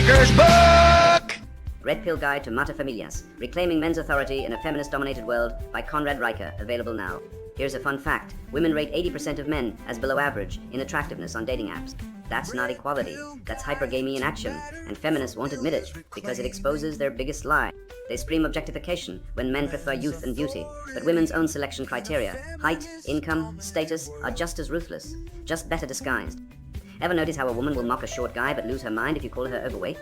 Riker's book! Red Pill Guide to Familias, Reclaiming Men's Authority in a Feminist-Dominated World by Conrad Riker, available now. Here's a fun fact. Women rate 80% of men as below average in attractiveness on dating apps. That's not equality. That's hypergamy in action, and feminists won't admit it because it exposes their biggest lie. They scream objectification when men prefer youth and beauty, but women's own selection criteria, height, income, status, are just as ruthless, just better disguised. Ever notice how a woman will mock a short guy but lose her mind if you call her overweight?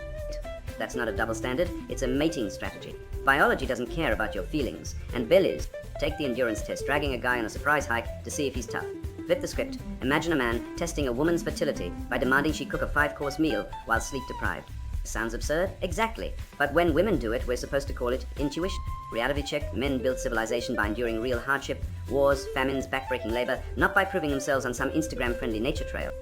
That's not a double standard, it's a mating strategy. Biology doesn't care about your feelings, and Bill is. Take the endurance test, dragging a guy on a surprise hike to see if he's tough. Flip the script. Imagine a man testing a woman's fertility by demanding she cook a 5-course meal while sleep-deprived. Sounds absurd? Exactly. But when women do it, we're supposed to call it intuition. Reality check, men built civilization by enduring real hardship, wars, famines, backbreaking labor, not by proving themselves on some Instagram-friendly nature trail.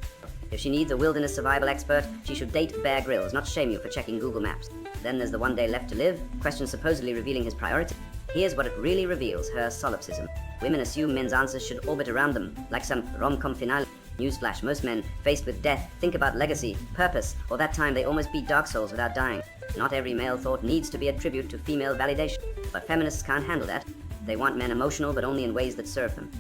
If she needs a wilderness survival expert, she should date Bear Grylls, not shame you for checking Google Maps. Then there's the one day left to live, question supposedly revealing his priority. Here's what it really reveals, her solipsism. Women assume men's answers should orbit around them, like some rom-com finale. Newsflash, most men, faced with death, think about legacy, purpose, or that time they almost beat Dark Souls without dying. Not every male thought needs to be a tribute to female validation, but feminists can't handle that. They want men emotional, but only in ways that serve them.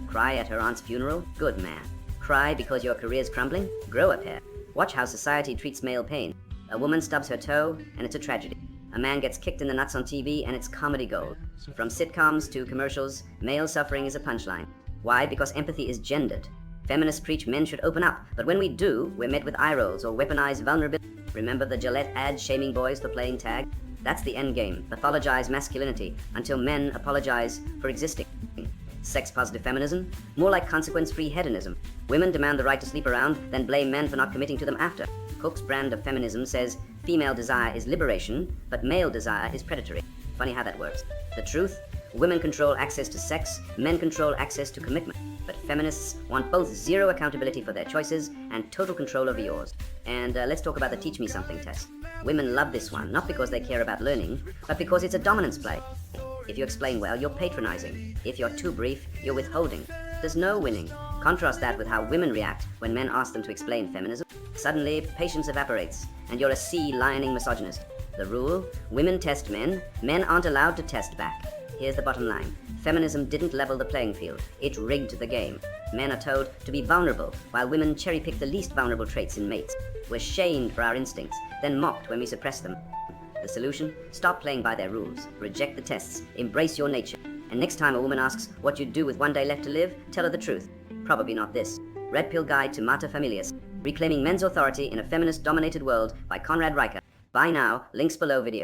Cry at her aunt's funeral? Good man. Cry because your career's crumbling? Grow a pair. Watch how society treats male pain. A woman stubs her toe, and it's a tragedy. A man gets kicked in the nuts on TV, and it's comedy gold. From sitcoms to commercials, male suffering is a punchline. Why? Because empathy is gendered. Feminists preach men should open up, but when we do, we're met with eye rolls or weaponized vulnerability. Remember the Gillette ad shaming boys for playing tag? That's the end game. Pathologize masculinity until men apologize for existing. Sex-positive feminism? More like consequence-free hedonism. Women demand the right to sleep around, then blame men for not committing to them after. Cook's brand of feminism says female desire is liberation, but male desire is predatory. Funny how that works. The truth? Women control access to sex, men control access to commitment. But feminists want both zero accountability for their choices and total control over yours. And let's talk about the Teach Me Something test. Women love this one, not because they care about learning, but because it's a dominance play. If you explain well, you're patronizing. If you're too brief, you're withholding. There's no winning. Contrast that with how women react when men ask them to explain feminism. Suddenly, patience evaporates, and you're a sea-lioning misogynist. The rule? Women test men, men aren't allowed to test back. Here's the bottom line. Feminism didn't level the playing field. It rigged the game. Men are told to be vulnerable, while women cherry-pick the least vulnerable traits in mates. We're shamed for our instincts, then mocked when we suppress them. The solution? Stop playing by their rules. Reject the tests. Embrace your nature. And next time a woman asks what you'd do with one day left to live, tell her the truth. Probably not this. Red Pill Guide to Familias, Reclaiming Men's Authority in a Feminist-Dominated World by Conrad Riker. Buy now. Links below video.